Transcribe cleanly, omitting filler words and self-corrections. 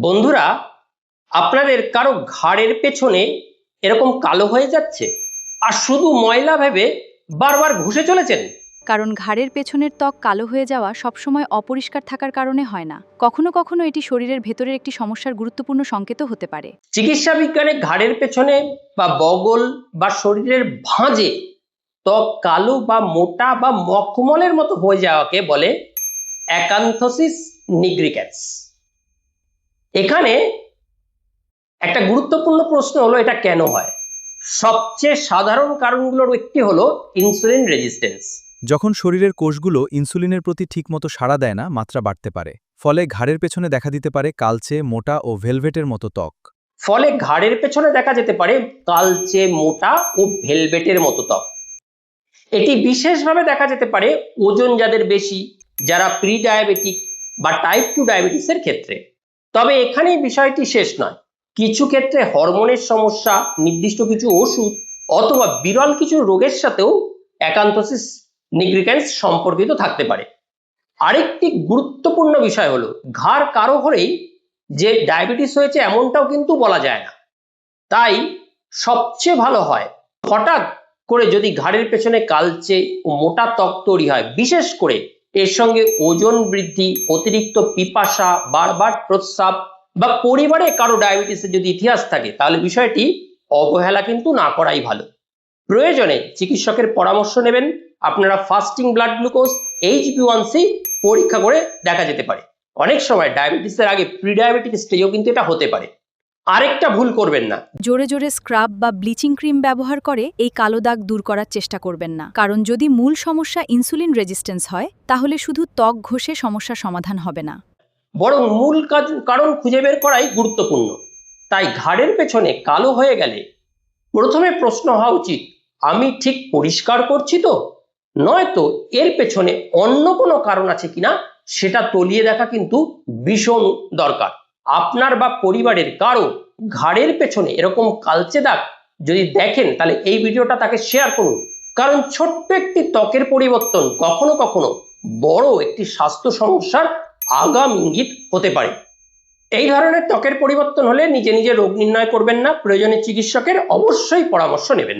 বন্ধুরা, আপনাদের কারো ঘাড়ের পেছনে এরকম কালো হয়ে যাচ্ছে আর শুধু ময়লা ভেবে বারবার ঘষে চলেছেন? কারণ ঘাড়ের পেছনের ত্বক কালো হয়ে যাওয়া সবসময় অপরিষ্কার থাকার কারণে হয় না। কখনো কখনো এটি শরীরের ভেতরের একটি সমস্যার গুরুত্বপূর্ণ সংকেতও হতে পারে। চিকিৎসা বিজ্ঞানে ঘাড়ের পেছনে বা বগল বা শরীরের ভাঁজে ত্বক কালো বা মোটা বা মখমলের মতো হয়ে যাওয়াকে বলে অ্যাকান্থোসিস নিগ্রিক্যান্স। এখানে একটা গুরুত্বপূর্ণ প্রশ্ন হলো, এটা কেন হয়? সবচেয়ে সাধারণ কারণগুলোর একটি হলো ইনসুলিন রেজিস্ট্যান্স। যখন শরীরের কোষগুলো ইনসুলিনের প্রতি ঠিকমতো সাড়া দেয় না, মাত্রা বাড়তে পারে। ফলে ঘাড়ের পেছনে দেখা দিতে পারে কালচে, মোটা ও ভেলভেটের মতো ত্বক। ফলে ঘাড়ের পেছনে দেখা যেতে পারে কালচে, মোটা ও ভেলভেটের মতো ত্বক। এটি বিশেষভাবে দেখা যেতে পারে ওজন যাদের বেশি, যারা প্রি ডায়াবেটিক বা টাইপ 2 ডায়াবেটিসের ক্ষেত্রে। তবে এখানেই বিষয়টি শেষ নয়। কিছু ক্ষেত্রে হরমোনের সমস্যা, নির্দিষ্ট কিছু ওষুধ অথবা বিরল কিছু রোগের সাথেও অ্যাকান্থোসিস নিগ্রিক্যান্স সম্পর্কিত থাকতে পারে। আরেকটি গুরুত্বপূর্ণ বিষয় হলো, ঘাড় কারো হলেই যে ডায়াবেটিস হয়েছে এমনটাও কিন্তু বলা যায় না। তাই সবচেয়ে ভালো হয়, হঠাৎ করে যদি ঘাড়ের পেছনে কালচে ও মোটা ত্বক তৈরি হয়, বিশেষ করে এর সঙ্গে ওজন বৃদ্ধি, অতিরিক্ত পিপাসা, বারবার প্রস্রাব বা পরিবারে কারো ডায়াবেটিসের যদি ইতিহাস থাকে, তাহলে বিষয়টি অবহেলা কিন্তু না করাই ভালো। প্রয়োজনে চিকিৎসকের পরামর্শ নেবেন। আপনারা ফাস্টিং ব্লাড গ্লুকোজ, HbA1c পরীক্ষা করে দেখা যেতে পারে। অনেক সময় ডায়াবেটিসের আগে প্রি ডায়াবেটিক স্টেজও কিন্তু এটা হতে পারে। আরেকটা ভুল করবেন না, জোরে জোরে স্ক্রাব বা ব্লিচিং ক্রিম ব্যবহার করে এই কালো দাগ দূর করার চেষ্টা করবেন না। কারণ যদি মূল সমস্যা ইনসুলিন রেজিস্ট্যান্স হয়, তাহলে শুধু ত্বক ঘষে সমস্যা সমাধান হবে না। বরং মূল কারণ খুঁজে বের করাই গুরুত্বপূর্ণ। তাই ঘাড়ের পেছনে কালো হয়ে গেলে প্রথমে প্রশ্ন হওয়া উচিত, আমি ঠিক পরিষ্কার করছি তো? নয়তো এর পেছনে অন্য কোনো কারণ আছে কিনা সেটা তলিয়ে দেখা কিন্তু ভীষণ দরকার। আপনার বা পরিবারের কারো ঘাড়ের পেছনে এরকম কালচে দাগ যদি দেখেন, তাহলে এই ভিডিওটা তাকে শেয়ার করুন। কারণ ছোট্ট একটি ত্বকের পরিবর্তন কখনো কখনো বড় একটি স্বাস্থ্য সমস্যার আগাম ইঙ্গিত হতে পারে। এই ধরনের ত্বকের পরিবর্তন হলে নিজে নিজে রোগ নির্ণয় করবেন না, প্রয়োজনে চিকিৎসকের অবশ্যই পরামর্শ নেবেন।